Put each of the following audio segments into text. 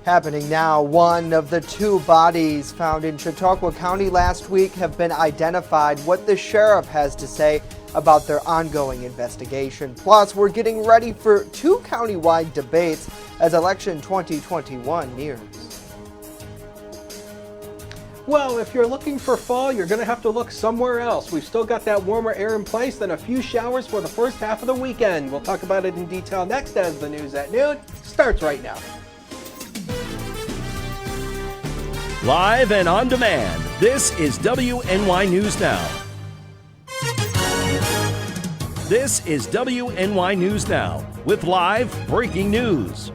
Happening now, one of the two bodies found in Chautauqua County last week have been identified. What the sheriff has to say about their ongoing investigation. Plus, we're getting ready for two county-wide debates as election 2021 nears. Well, if you're looking for fall, you're going to have to look somewhere else. We've still got that warmer air in place, then a few showers for the first half of the weekend. We'll talk about it in detail next as the news at noon starts right now. Live and on demand, this is WNY News Now. This is WNY News Now with live breaking news.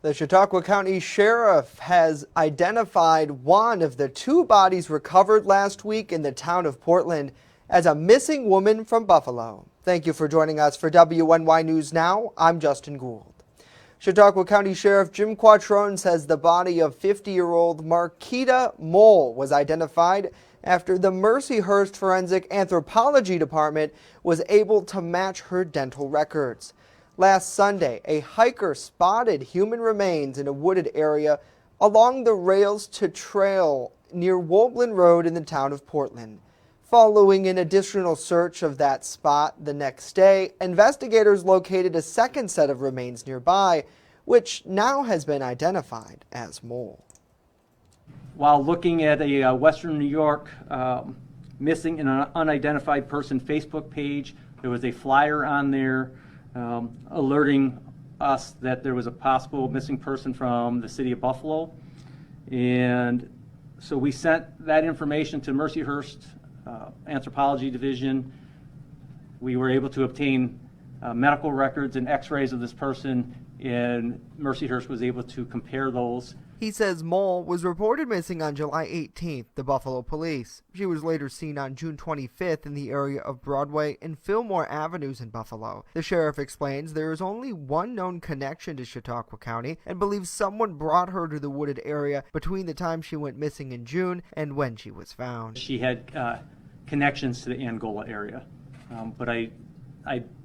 The Chautauqua County Sheriff has identified one of the two bodies recovered last week in the town of Portland as a missing woman from Buffalo. Thank you for joining us for WNY News Now. I'm Justin Gould. Chautauqua County Sheriff Jim Quattrone says the body of 50-year-old Marquita Mole was identified after the Mercyhurst Forensic Anthropology Department was able to match her dental records. Last Sunday, a hiker spotted human remains in a wooded area along the Rails to Trail near Woblin Road in the town of Portland. Following an additional search of that spot the next day, investigators located a second set of remains nearby, which now has been identified as Mole. While looking at a Western New York missing and unidentified person Facebook page, there was a flyer on there alerting us that there was a possible missing person from the city of Buffalo. And so we sent that information to Mercyhurst Anthropology Division. We were able to obtain medical records and x-rays of this person, and Mercyhurst was able to compare those. He says Mole was reported missing on July 18th to Buffalo police. She was later seen on June 25th in the area of Broadway and Fillmore Avenues in Buffalo. The sheriff explains there is only one known connection to Chautauqua County and believes someone brought her to the wooded area between the time she went missing in June and when she was found. She had connections to the Angola area, but I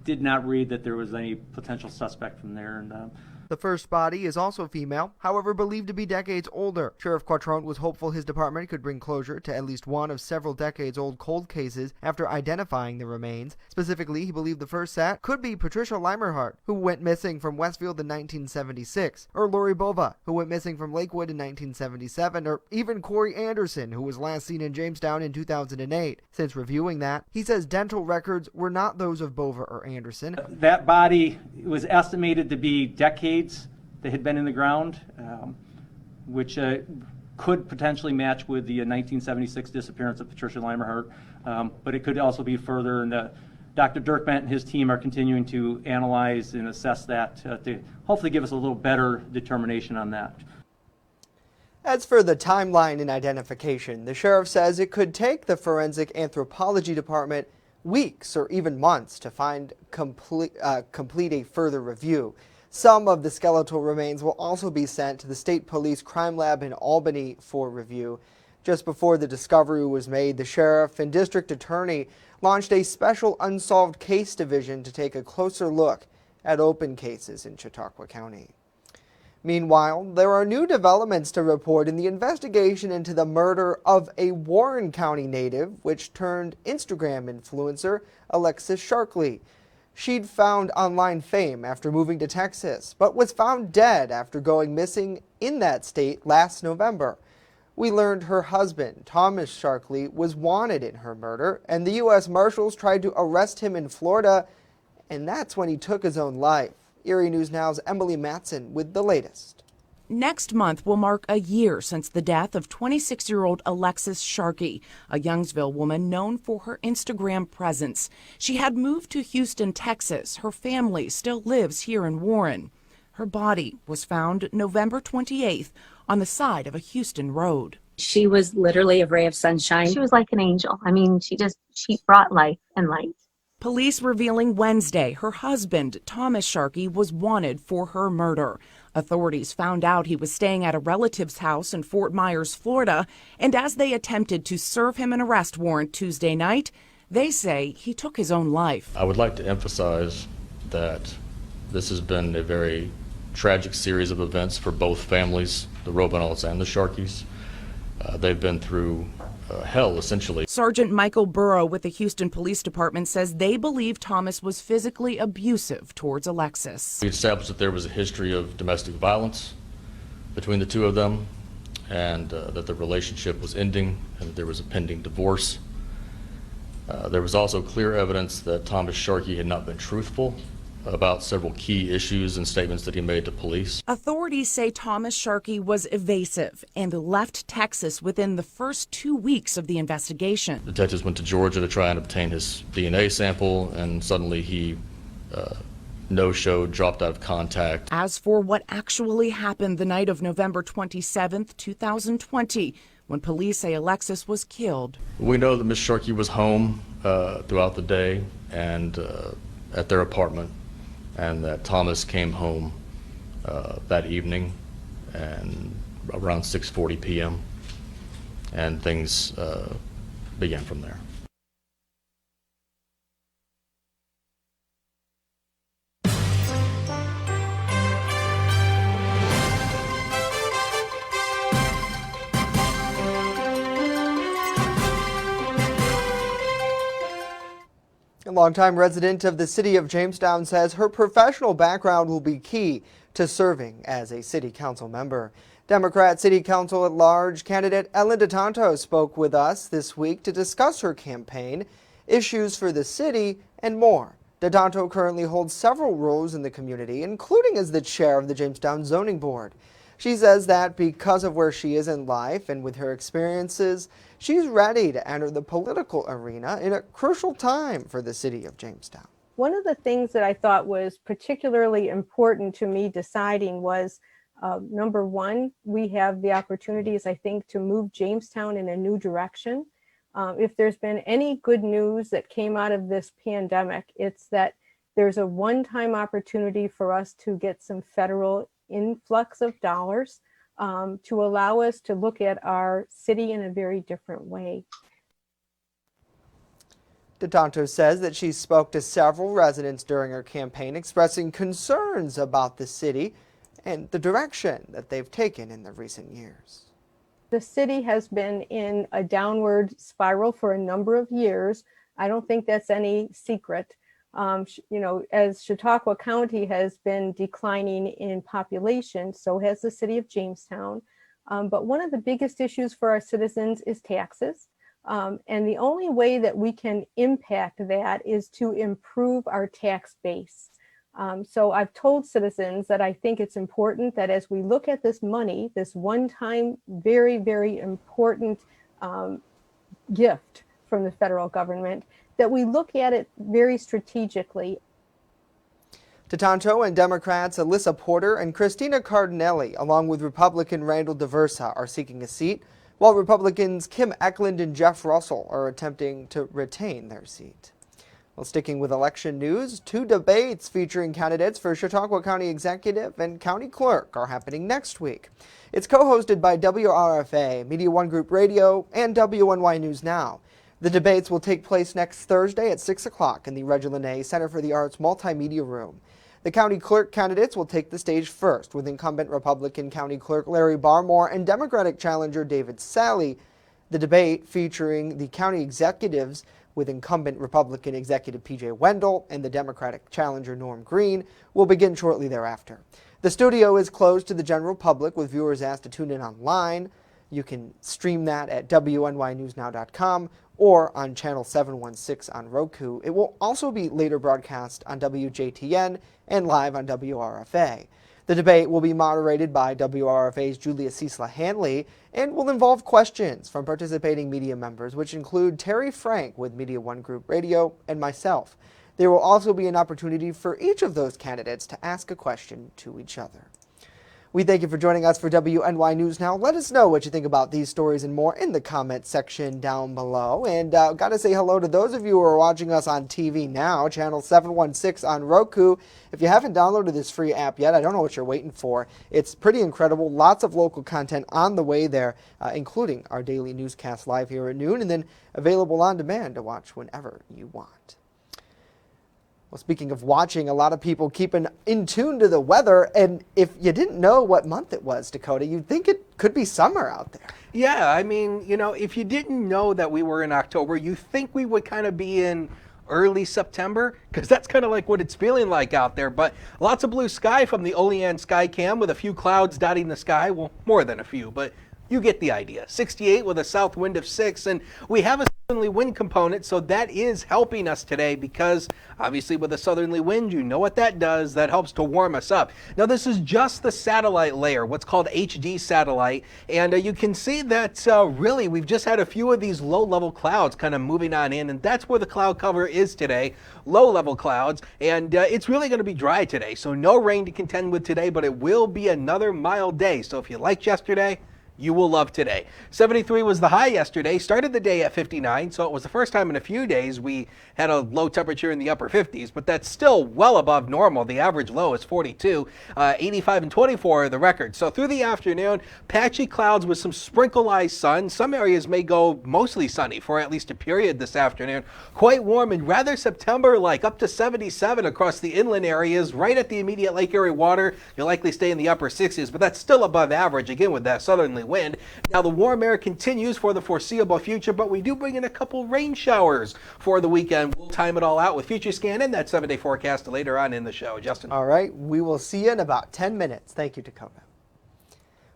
did not read that there was any potential suspect from there. And the first body is also female, however believed to be decades older. Sheriff Quattrone was hopeful his department could bring closure to at least one of several decades-old cold cases after identifying the remains. Specifically, he believed the first set could be Patricia Limerhart, who went missing from Westfield in 1976, or Lori Bova, who went missing from Lakewood in 1977, or even Corey Anderson, who was last seen in Jamestown in 2008. Since reviewing that, he says dental records were not those of Bova or Anderson. That body was estimated to be decades that had been in the ground, which could potentially match with the 1976 disappearance of Patricia Limerhart, but it could also be further, and Dr. Dirkbent and his team are continuing to analyze and assess that to hopefully give us a little better determination on that. As for the timeline in identification, the sheriff says it could take the Forensic Anthropology Department weeks or even months to complete a further review. Some of the skeletal remains will also be sent to the State Police Crime Lab in Albany for review. Just before the discovery was made, the sheriff and district attorney launched a special unsolved case division to take a closer look at open cases in Chautauqua County. Meanwhile, there are new developments to report in the investigation into the murder of a Warren County native, which turned Instagram influencer Alexis Sharkley. She'd found online fame after moving to Texas, but was found dead after going missing in that state last November. We learned her husband, Thomas Sharkley, was wanted in her murder, and the U.S. Marshals tried to arrest him in Florida, and that's when he took his own life. Erie News Now's Emily Matson with the latest. Next month will mark a year since the death of 26-year-old Alexis Sharkey, a Youngsville woman known for her Instagram presence. She had moved to Houston, Texas. Her family still lives here in Warren. Her body was found November 28th on the side of a Houston road. She was literally a ray of sunshine. She was like an angel. I mean, she brought life and light. Police revealing Wednesday her husband, Thomas Sharkey, was wanted for her murder. Authorities found out he was staying at a relative's house in Fort Myers, Florida, and as they attempted to serve him an arrest warrant Tuesday night, they say he took his own life. I would like to emphasize that this has been a very tragic series of events for both families, the Robanels and the Sharkeys. They've been through hell, essentially. Sergeant Michael Burrow with the Houston Police Department says they believe Thomas was physically abusive towards Alexis. We established that there was a history of domestic violence between the two of them, and that the relationship was ending, and that there was a pending divorce. There was also clear evidence that Thomas Sharkey had not been truthful about several key issues and statements that he made to police. Authorities say Thomas Sharkey was evasive and left Texas within the first 2 weeks of the investigation. Detectives went to Georgia to try and obtain his DNA sample, and suddenly he no-showed, dropped out of contact. As for what actually happened the night of November 27th, 2020, when police say Alexis was killed. We know that Ms. Sharkey was home throughout the day and at their apartment, and that Thomas came home that evening and around 6:40 p.m. and things began from there. A longtime resident of the city of Jamestown says her professional background will be key to serving as a city council member. Democrat City Council at Large candidate Ellen DeTanto spoke with us this week to discuss her campaign, issues for the city, and more. DeTanto currently holds several roles in the community, including as the chair of the Jamestown Zoning Board. She says that because of where she is in life and with her experiences, she's ready to enter the political arena in a crucial time for the city of Jamestown. One of the things that I thought was particularly important to me deciding was, number one, we have the opportunities, I think, to move Jamestown in a new direction. If there's been any good news that came out of this pandemic, it's that there's a one-time opportunity for us to get some federal influx of dollars to allow us to look at our city in a very different way. DeTanto says that she spoke to several residents during her campaign expressing concerns about the city and the direction that they've taken in the recent years. The city has been in a downward spiral for a number of years. I don't think that's any secret. As Chautauqua County has been declining in population, so has the city of Jamestown. But one of the biggest issues for our citizens is taxes. And the only way that we can impact that is to improve our tax base. So I've told citizens that I think it's important that as we look at this money, this one-time, very, very important gift from the federal government, that we look at it very strategically. DeTanto and Democrats Alyssa Porter and Christina Cardinelli, along with Republican Randall DeVersa, are seeking a seat, while Republicans Kim Eklund and Jeff Russell are attempting to retain their seat. Well, sticking with election news, 2 debates featuring candidates for Chautauqua County Executive and County Clerk are happening next week. It's co-hosted by WRFA, Media One Group Radio, and WNY News Now. The debates will take place next Thursday at 6 o'clock in the Reggie Linnae Center for the Arts Multimedia Room. The county clerk candidates will take the stage first, with incumbent Republican County Clerk Larry Barmore and Democratic challenger David Sally. The debate, featuring the county executives with incumbent Republican Executive P.J. Wendell and the Democratic challenger Norm Green, will begin shortly thereafter. The studio is closed to the general public, with viewers asked to tune in online. You can stream that at WNYNewsNow.com or on channel 716 on Roku. It will also be later broadcast on WJTN and live on WRFA. The debate will be moderated by WRFA's Julia Cecila Hanley and will involve questions from participating media members, which include Terry Frank with Media One Group Radio and myself. There will also be an opportunity for each of those candidates to ask a question to each other. We thank you for joining us for WNY News Now. Let us know what you think about these stories and more in the comment section down below. And got to say hello to those of you who are watching us on TV now, channel 716 on Roku. If you haven't downloaded this free app yet, I don't know what you're waiting for. It's pretty incredible. Lots of local content on the way there, including our daily newscast live here at noon, and then available on demand to watch whenever you want. Well, speaking of watching, a lot of people keeping in tune to the weather. And if you didn't know what month it was, Dakota, you'd think it could be summer out there. Yeah, I mean, if you didn't know that we were in October, you think we would kind of be in early September, because that's kind of like what it's feeling like out there. But lots of blue sky from the Olean sky cam with a few clouds dotting the sky. Well, more than a few, but you get the idea. 68 with a south wind of 6, and we have a southerly wind component, so that is helping us today because obviously with a southerly wind, you know what that does. That helps to warm us up. Now, this is just the satellite layer, what's called HD satellite, and you can see that really we've just had a few of these low-level clouds kind of moving on in, and that's where the cloud cover is today, low-level clouds, and it's really going to be dry today, so no rain to contend with today, but it will be another mild day. So if you liked yesterday, you will love today. 73 was the high yesterday, started the day at 59, so it was the first time in a few days we had a low temperature in the upper 50s, but that's still well above normal. The average low is 42, 85 and 24 are the record. So through the afternoon, patchy clouds with some sprinkled sun. Some areas may go mostly sunny for at least a period this afternoon. Quite warm and rather September-like, up to 77 across the inland areas, right at the immediate Lake Erie water. You'll likely stay in the upper 60s, but that's still above average, again with that southerly wind. Now the warm air continues for the foreseeable future, but we do bring in a couple rain showers for the weekend. We'll time it all out with Future Scan and that 7-day forecast later on in the show. Justin. All right, we will see you in about 10 minutes. Thank you, Dakota.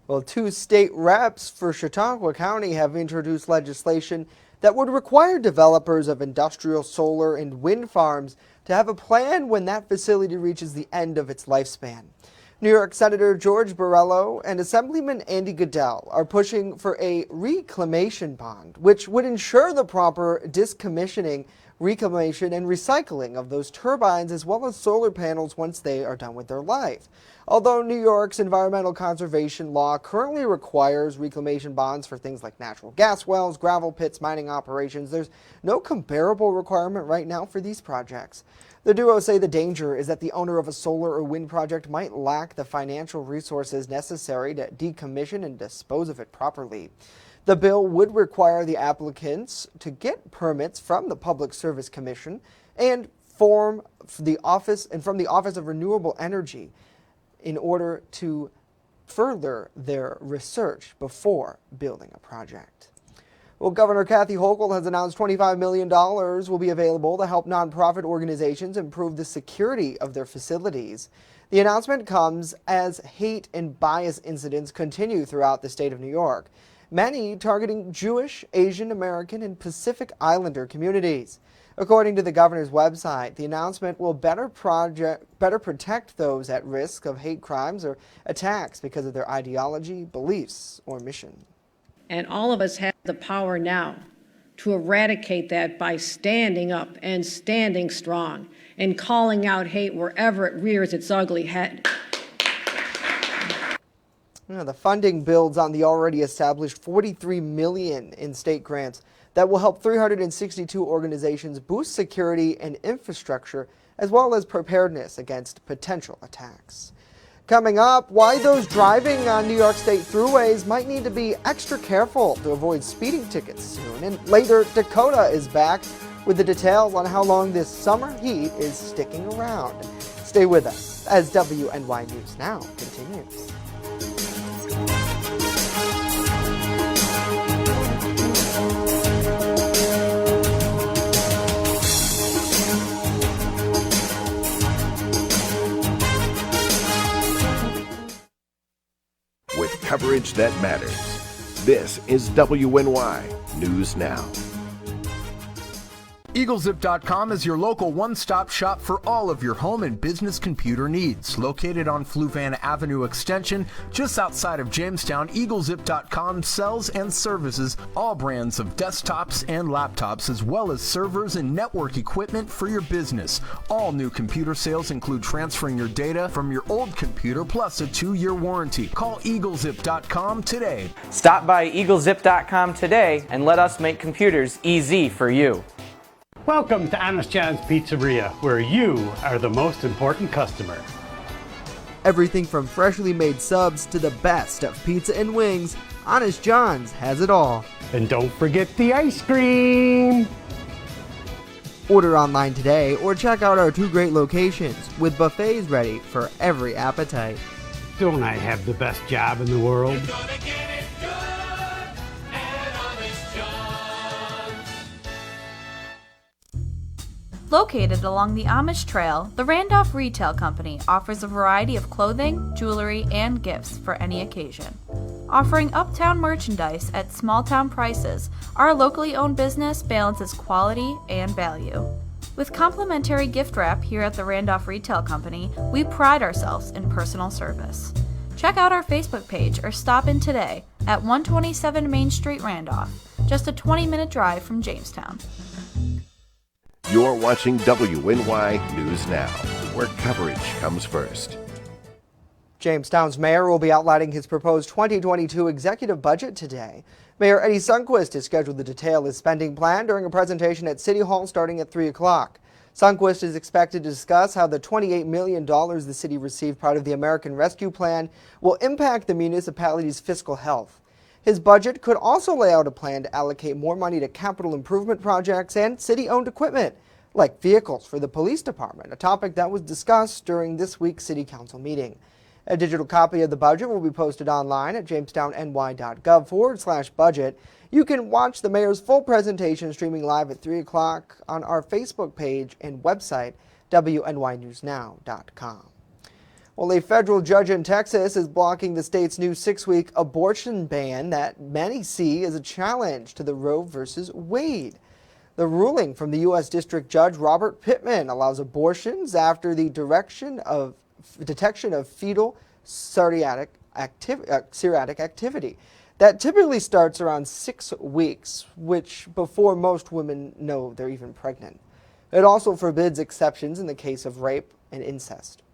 Well, 2 state reps for Chautauqua County have introduced legislation that would require developers of industrial solar and wind farms to have a plan when that facility reaches the end of its lifespan. New York Senator George Borrello and Assemblyman Andy Goodell are pushing for a reclamation bond, which would ensure the proper decommissioning, reclamation, and recycling of those turbines as well as solar panels once they are done with their life. Although New York's environmental conservation law currently requires reclamation bonds for things like natural gas wells, gravel pits, mining operations, there's no comparable requirement right now for these projects. The duo say the danger is that the owner of a solar or wind project might lack the financial resources necessary to decommission and dispose of it properly. The bill would require the applicants to get permits from the Public Service Commission and from the Office of Renewable Energy in order to further their research before building a project. Well, Governor Kathy Hochul has announced $25 million will be available to help nonprofit organizations improve the security of their facilities. The announcement comes as hate and bias incidents continue throughout the state of New York, many targeting Jewish, Asian American, and Pacific Islander communities. According to the governor's website, the announcement will better protect those at risk of hate crimes or attacks because of their ideology, beliefs, or mission. And all of us have the power now to eradicate that by standing up and standing strong and calling out hate wherever it rears its ugly head. The funding builds on the already established $43 million in state grants that will help 362 organizations boost security and infrastructure as well as preparedness against potential attacks. Coming up, why those driving on New York State thruways might need to be extra careful to avoid speeding tickets soon. And later, Dakota is back with the details on how long this summer heat is sticking around. Stay with us as WNY News Now continues. With coverage that matters. This is WNY News Now. EagleZip.com is your local one-stop shop for all of your home and business computer needs. Located on Fluvan Avenue Extension, just outside of Jamestown, EagleZip.com sells and services all brands of desktops and laptops, as well as servers and network equipment for your business. All new computer sales include transferring your data from your old computer plus a 2-year warranty. Call EagleZip.com today. Stop by EagleZip.com today and let us make computers easy for you. Welcome to Honest John's Pizzeria, where you are the most important customer. Everything from freshly made subs to the best of pizza and wings, Honest John's has it all. And don't forget the ice cream! Order online today or check out our 2 great locations with buffets ready for every appetite. Don't I have the best job in the world? Located along the Amish Trail, the Randolph Retail Company offers a variety of clothing, jewelry, and gifts for any occasion. Offering uptown merchandise at small-town prices, our locally owned business balances quality and value. With complimentary gift wrap here at the Randolph Retail Company, we pride ourselves in personal service. Check out our Facebook page or stop in today at 127 Main Street, Randolph, just a 20-minute drive from Jamestown. You're watching WNY News Now, where coverage comes first. Jamestown's mayor will be outlining his proposed 2022 executive budget today. Mayor Eddie Sundquist is scheduled to detail his spending plan during a presentation at City Hall starting at 3 o'clock. Sundquist is expected to discuss how the $28 million the city received part of the American Rescue Plan will impact the municipality's fiscal health. His budget could also lay out a plan to allocate more money to capital improvement projects and city-owned equipment, like vehicles for the police department, a topic that was discussed during this week's City Council meeting. A digital copy of the budget will be posted online at jamestownny.gov/budget. You can watch the mayor's full presentation streaming live at 3 o'clock on our Facebook page and website, WNYNewsNow.com. Well, a federal judge in Texas is blocking the state's new 6-week abortion ban that many see as a challenge to the Roe v. Wade. The ruling from the U.S. District Judge Robert Pittman allows abortions after the detection of fetal cereatic activity. That typically starts around 6 weeks, which before most women know they're even pregnant. It also forbids exceptions in the case of rape and incest.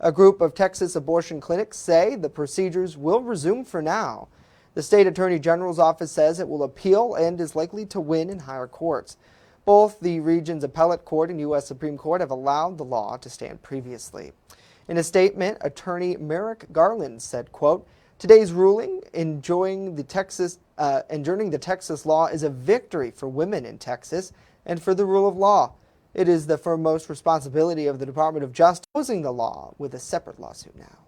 A group of Texas abortion clinics say the procedures will resume for now. The state attorney general's office says it will appeal and is likely to win in higher courts. Both the region's appellate court and U.S. Supreme Court have allowed the law to stand previously. In a statement, attorney Merrick Garland said, quote, "Today's ruling enjoining the Texas law is a victory for women in Texas and for the rule of law. It is the foremost responsibility of the Department of Justice opposing the law with a separate lawsuit now."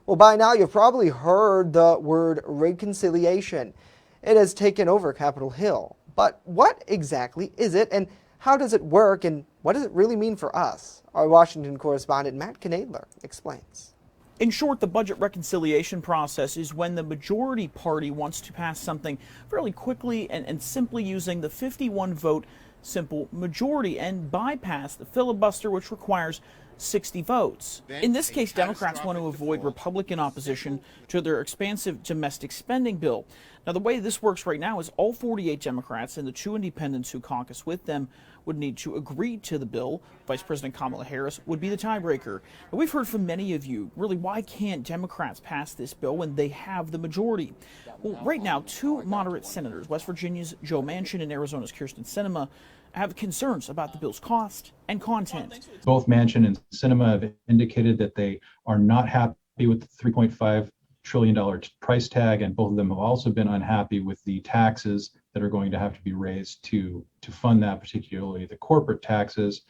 Well, by now you've probably heard the word reconciliation. It has taken over Capitol Hill. But what exactly is it, and how does it work, and what does it really mean for us? Our Washington correspondent Matt Knadler explains. In short, the budget reconciliation process is when the majority party wants to pass something fairly quickly and simply using the 51-vote simple majority and bypass the filibuster, which requires 60 votes. In this case, Democrats want to avoid Republican opposition to their expansive domestic spending bill. Now, the way this works right now is all 48 Democrats and the 2 independents who caucus with them would need to agree to the bill. Vice President Kamala Harris would be the tiebreaker. Now, we've heard from many of you, really, why can't Democrats pass this bill when they have the majority? Well, right now, 2 moderate senators, West Virginia's Joe Manchin and Arizona's Kyrsten Sinema, have concerns about the bill's cost and content. Both Manchin and Sinema have indicated that they are not happy with the $3.5 trillion price tag, and both of them have also been unhappy with the taxes that are going to have to be raised to fund that, particularly the corporate taxes.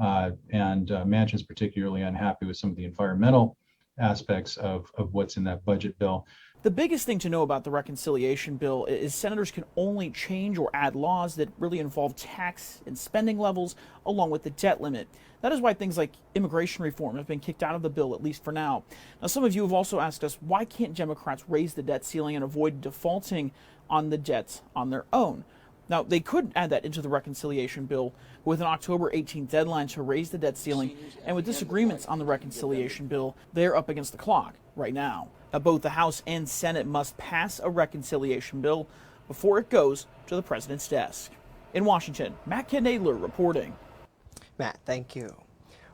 And Manchin's particularly unhappy with some of the environmental aspects of what's in that budget bill. The biggest thing to know about the reconciliation bill is senators can only change or add laws that really involve tax and spending levels, along with the debt limit. That is why things like immigration reform have been kicked out of the bill, at least for now. Now, some of you have also asked us, why can't Democrats raise the debt ceiling and avoid defaulting on the debts on their own? Now, they could add that into the reconciliation bill with an October 18th deadline to raise the debt ceiling, and with disagreements on the reconciliation bill, they're up against the clock right now. Now, both the House and Senate must pass a reconciliation bill before it goes to the president's desk. In Washington, Matt Knadler reporting. Matt, thank you.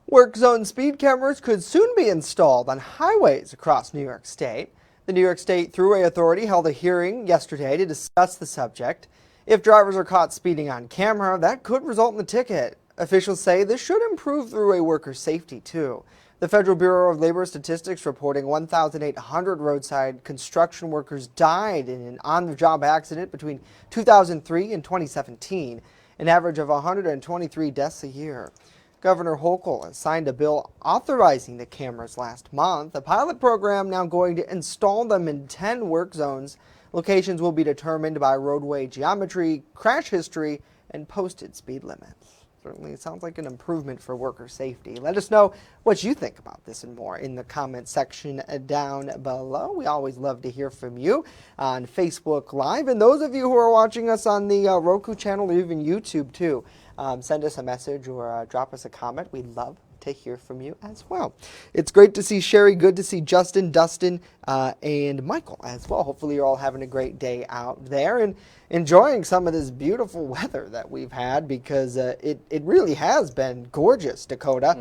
Work zone speed cameras could soon be installed on highways across New York State. The New York State Thruway Authority held a hearing yesterday to discuss the subject. If drivers are caught speeding on camera, that could result in a ticket. Officials say this should improve thruway workers' safety, too. The Federal Bureau of Labor Statistics reporting 1,800 roadside construction workers died in an on-the-job accident between 2003 and 2017. an average of 123 deaths a year. Governor Hochul has signed a bill authorizing the cameras last month. The pilot program now going to install them in 10 work zones. Locations will be determined by roadway geometry, crash history, and posted speed limits. Certainly, it sounds like an improvement for worker safety. Let us know what you think about this and more in the comment section down below. We always love to hear from you on Facebook Live. And those of you who are watching us on the Roku channel or even YouTube too, send us a message or drop us a comment. We'd love to hear from you as well. It's great to see Sherry, good to see Justin, Dustin, and Michael as well. Hopefully you're all having a great day out there and enjoying some of this beautiful weather that we've had, because it really has been gorgeous, Dakota.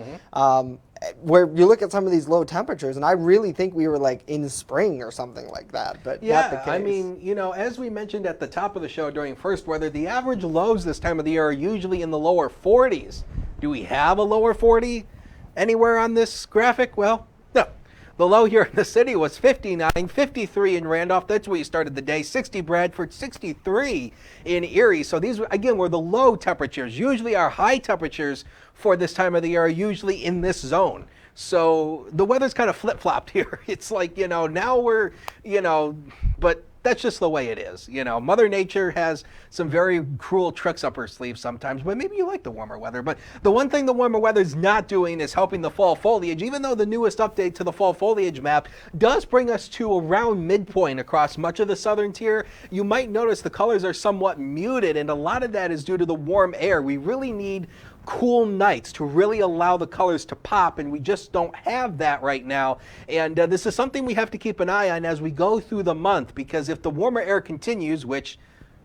Where you look at some of these low temperatures, and I really think we were like in spring or something like that, but not the case. I mean, you know, as we mentioned at the top of the show during first weather, the average lows this time of the year are usually in the lower 40s. Do we have a lower 40 anywhere on this graphic? Well, no. The low here in the city was 59, 53 in Randolph. That's where you started the day. 60 Bradford, 63 in Erie. So these, again, were the low temperatures. Usually our high temperatures for this time of the year are usually in this zone. So the weather's kind of flip-flopped here. It's like, you know, now we're, you know, but that's just the way it is. You know, Mother Nature has some very cruel tricks up her sleeve sometimes, but maybe you like the warmer weather. But the one thing the warmer weather is not doing is helping the fall foliage, even though the newest update to the fall foliage map does bring us to around midpoint across much of the southern tier. You might notice the colors are somewhat muted, and a lot of that is due to the warm air. We really need cool nights to really allow the colors to pop, and we just don't have that right now. And this is something we have to keep an eye on as we go through the month, because if the warmer air continues, which,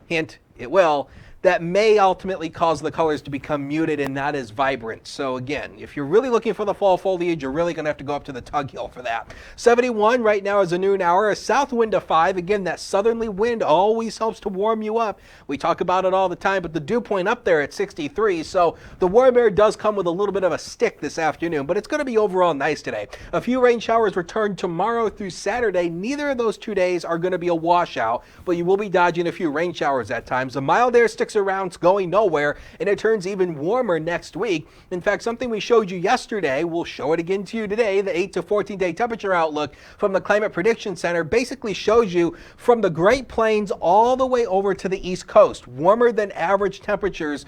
hint, it will, that may ultimately cause the colors to become muted and not as vibrant. So again, if you're really looking for the fall foliage, you're really going to have to go up to the Tug Hill for that. 71 right now is a noon hour, a south wind of 5. Again, that southerly wind always helps to warm you up. We talk about it all the time, but the dew point up there at 63. So the warm air does come with a little bit of a stick this afternoon, but it's going to be overall nice today. A few rain showers return tomorrow through Saturday. Neither of those 2 days are going to be a washout, but you will be dodging a few rain showers at times. The mild air sticks around, going nowhere, and it turns even warmer next week. In fact, something we showed you yesterday, we'll show it again to you today. The 8 to 14 day temperature outlook from the Climate Prediction Center basically shows you from the Great Plains all the way over to the East Coast, warmer than average temperatures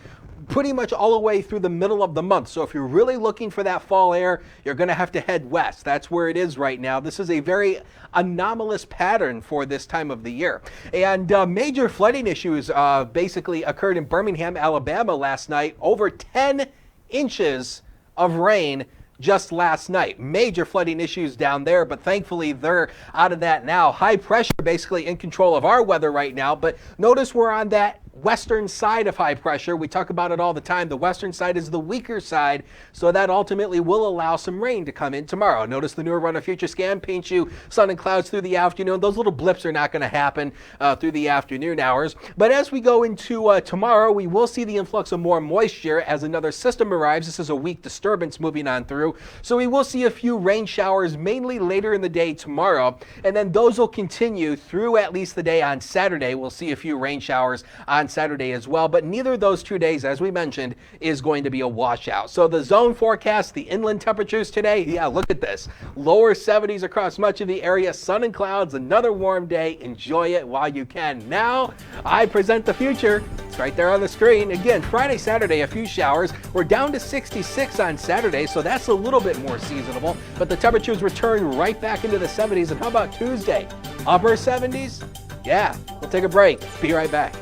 pretty much all the way through the middle of the month. So if you're really looking for that fall air, you're going to have to head west. That's where it is right now. This is a very anomalous pattern for this time of the year. And major flooding issues basically occurred in Birmingham, Alabama last night. Over 10 inches of rain just last night. Major flooding issues down there, but thankfully they're out of that now. High pressure basically in control of our weather right now, but notice we're on that western side of high pressure. We talk about it all the time. The western side is the weaker side, so that ultimately will allow some rain to come in tomorrow. Notice the newer Runner Future Scan paints you sun and clouds through the afternoon. Those little blips are not going to happen through the afternoon hours. But as we go into tomorrow, we will see the influx of more moisture as another system arrives. This is a weak disturbance moving on through. So we will see a few rain showers mainly later in the day tomorrow, and then those will continue through at least the day on Saturday. We'll see a few rain showers on Saturday as well, but neither of those 2 days, as we mentioned, is going to be a washout. So the zone forecast, the inland temperatures today, yeah, look at this. Lower 70s across much of the area, sun and clouds, another warm day. Enjoy it while you can. Now, I present the future. It's right there on the screen. Again, Friday, Saturday, a few showers. We're down to 66 on Saturday, so that's a little bit more seasonable, but the temperatures return right back into the 70s. And how about Tuesday? Upper 70s? Yeah, we'll take a break. Be right back.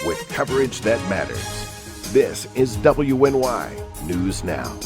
With coverage that matters, this is WNY News Now.